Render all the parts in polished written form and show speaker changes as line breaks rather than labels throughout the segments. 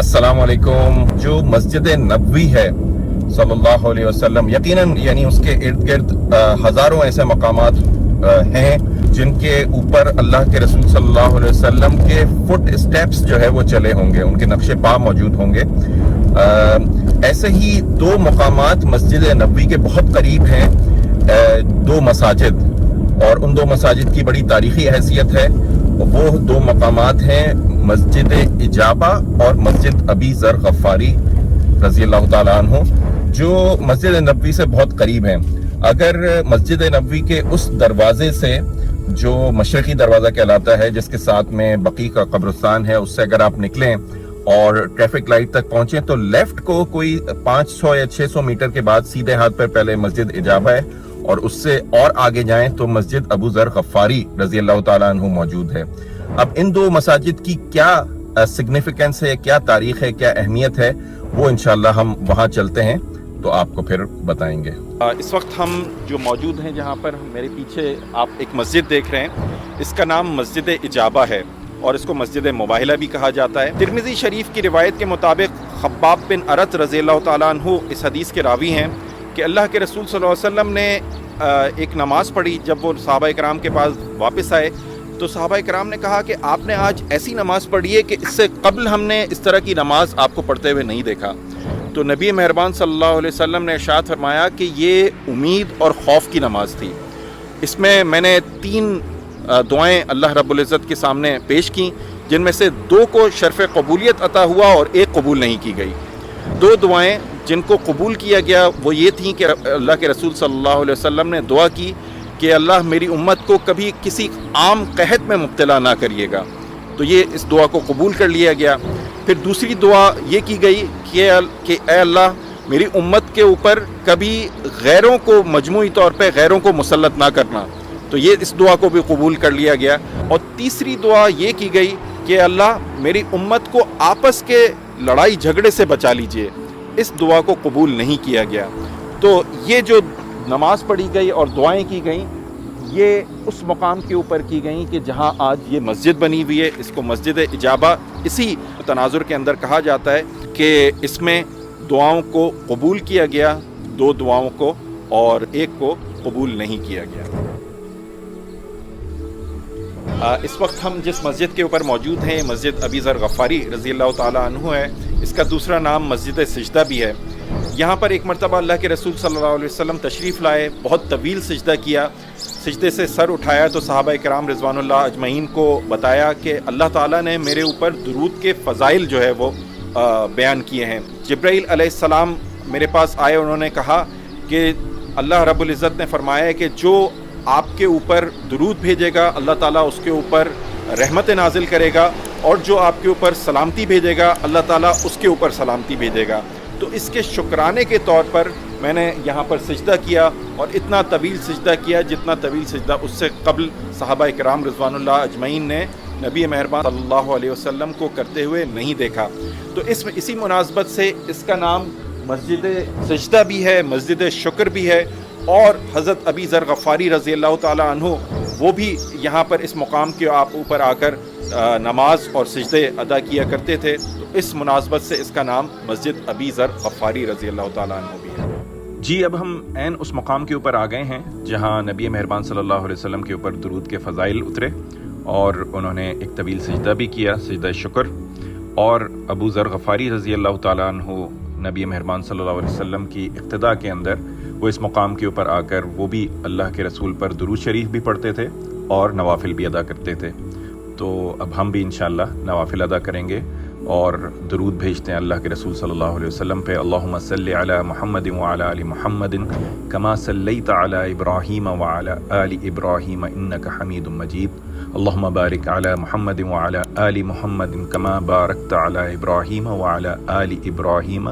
अस्सलाम वालेकुम। जो मस्जिद नबवी है सल्लल्लाहु अलैहि वसल्लम, यकीनन यानी उसके इर्द गिर्द हज़ारों ऐसे मकामात हैं जिनके ऊपर अल्लाह के रसूल सल्लल्लाहु अलैहि वसल्लम के फुट स्टेप्स जो है वो चले होंगे, उनके नक्शे पा मौजूद होंगे। ऐसे ही दो मकामात मस्जिद नबवी के बहुत करीब हैं, दो मसाजिद, और उन दो मसाजिद की बड़ी तारीखी हैसियत है। वो दो मकामात हैं मस्जिद इजाबा और मस्जिद अबी ज़र गफ़ारी रज़ी अल्लाह ताला अन्हु, जो मस्जिद नबवी से बहुत करीब हैं। अगर मस्जिद नबवी के उस दरवाजे से, जो मशरक़ी दरवाज़ा कहलाता है, जिसके साथ में बकी का कब्रिस्तान है, उससे अगर आप निकलें और ट्रैफिक लाइट तक पहुंचे तो लेफ्ट को कोई 500 या 600 मीटर के बाद सीधे हाथ पर पहले मस्जिद इजाबा है, और उससे और आगे जाएं तो मस्जिद अबू ज़र गफ़ारी रज़ी अल्लाह ताला अन्हु मौजूद है। अब इन दो मसाजिद की क्या सिग्निफिकेंस है, क्या तारीख है, क्या अहमियत है, वो इंशाल्लाह हम वहाँ चलते हैं तो आपको फिर बताएंगे।
इस वक्त हम जो मौजूद हैं, जहाँ पर मेरे पीछे आप एक मस्जिद देख रहे हैं, इसका नाम मस्जिद इजाबा है और इसको मस्जिद मुबाहिला भी कहा जाता है। तिरमिज़ी शरीफ की रिवायत के मुताबिक खब्बाब बिन अरत रज़ी अल्लाह ताला अन्हु इस हदीस के रावी हैं कि अल्लाह के रसूल सल्लल्लाहु अलैहि वसल्लम ने एक नमाज़ पढ़ी। जब वो सहाबा कराम के पास वापस आए तो सहाबा कराम ने कहा कि आपने आज ऐसी नमाज़ पढ़ी है कि इससे कबल हमने इस तरह की नमाज़ आपको पढ़ते हुए नहीं देखा। तो नबी मेहरबान सल्लल्लाहु अलैहि वसल्लम ने इरशाद फरमाया कि ये उम्मीद और खौफ की नमाज़ थी। इसमें मैंने 3 दुआएं अल्लाह रब्बुल इज़्ज़त के सामने पेश की, जिनमें से 2 को शर्फ़ कबूलियत अता हुआ और 1 कबूल नहीं की गई। 2 दुआएं जिनको कबूल किया गया वो ये थी कि अल्लाह के रसूल सल्लल्लाहु अलैहि वसल्लम ने दुआ की कि अल्लाह मेरी उम्मत को कभी किसी आम कहत में मुब्तला ना करिएगा, तो ये इस दुआ को कबूल कर लिया गया। फिर दूसरी दुआ ये की गई कि ए अल्लाह मेरी उम्मत के ऊपर कभी गैरों को, मजमूई तौर पे गैरों को मुसल्लत ना करना, तो ये इस दुआ को भी कबूल कर लिया गया। और तीसरी दुआ ये की गई कि अल्लाह मेरी उम्मत को आपस के लड़ाई झगड़े से बचा लीजिए, इस दुआ को कबूल नहीं किया गया। तो ये जो नमाज़ पढ़ी गई और दुआएं की गई, ये उस मकाम के ऊपर की गई कि जहां आज ये मस्जिद बनी हुई है। इसको मस्जिद इजाबा इसी तनाजुर के अंदर कहा जाता है कि इसमें दुआओं को कबूल किया गया, 2 दुआओं को, और 1 को कबूल नहीं किया गया। इस वक्त हम जिस मस्जिद के ऊपर मौजूद हैं, मस्जिद अबी ज़र गफ़ारी रज़ी अल्लाह ताला अन्हु है। इसका दूसरा नाम मस्जिद सिजदा भी है। यहाँ पर एक मरतबा अल्लाह के रसूल सल्लल्लाहु अलैहि वसल्लम तशरीफ़ लाए, बहुत तवील सिजदा किया, सिजदे से सर उठाया तो सहाबा कराम रिज़वानुल्लाह अजमईन को बताया कि अल्लाह ताला ने मेरे ऊपर दुरूद के फ़ज़ाइल जो है वो बयान किए हैं। जिब्राईल अलैहिस्सलाम मेरे पास आए, उन्होंने कहा कि अल्लाह रब्बुल इज़्ज़त ने फरमाया है कि जो आपके ऊपर दुरूद भेजेगा अल्लाह ताला उसके ऊपर रहमत नाजिल करेगा, और जो आपके ऊपर सलामती भेजेगा अल्लाह ताला उसके ऊपर सलामती भेजेगा। तो इसके शुक्राने के तौर पर मैंने यहाँ पर सिजदा किया, और इतना तवील सिजदा किया जितना तवील सिजदा उससे कबल सहाबा कराम रिज़वानुल्लाह अजमईन ने नबी मेहरबान सल्लल्लाहु अलैहि वसल्लम को करते हुए नहीं देखा। तो इसी मुनासबत से इसका नाम मस्जिद सिजदा भी है, मस्जिद शुक्र भी है। और हज़रत अबी ज़र गफ़ारी रज़ी अल्लाह ताला अन्हु वो भी यहाँ पर इस मुकाम के ऊपर आकर नमाज और सिजदे अदा किया करते थे। तो इस मुनासबत से इसका नाम मस्जिद अबी ज़र गफ़ारी रज़ी अल्लाह ताला अन्हु भी है। जी, अब हम ऐन उस मुकाम के ऊपर आ गए हैं जहाँ नबी मेहरबान सल्लल्लाहु अलैहि वसल्लम के ऊपर दुरूद के फ़ज़ाइल उतरे, और उन्होंने एक तवील सिजदा भी किया, सिजदा शुक्र। और अबू ज़र गफ़ारी रज़ी अल्लाह ताला अन्हु नबी मेहरबान सल्लल्लाहु अलैहि वसल्लम की इक़्तिदा के अंदर वो इस मुकाम के ऊपर आकर वो भी अल्लाह के रसूल पर दुरूद शरीफ भी पढ़ते थे और नवाफिल भी अदा करते थे। तो अब हम भी इंशाअल्लाह नवाफिल अदा करेंगे और दुरूद भेजते हैं अल्लाह के रसूल सल्लल्लाहु अलैहि वसल्लम पे। अल्लाहुम्मा सल्लि अला मुहम्मदिन व अला आलि मुहम्मदिन कमा सल्लैता अला इब्राहीम व अला आलि इब्राहीम इन्नका हमीदुम मजीद। अल्लाहुम्मा बारिक अला मुहम्मदिन व अला आलि मुहम्मदिन कमा बारकता अला इब्राहीम व अला आलि इब्राहीम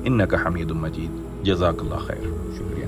इन्नका हमीदुम मजीद। जज़ाकल्लाह खैर। शुक्रिया।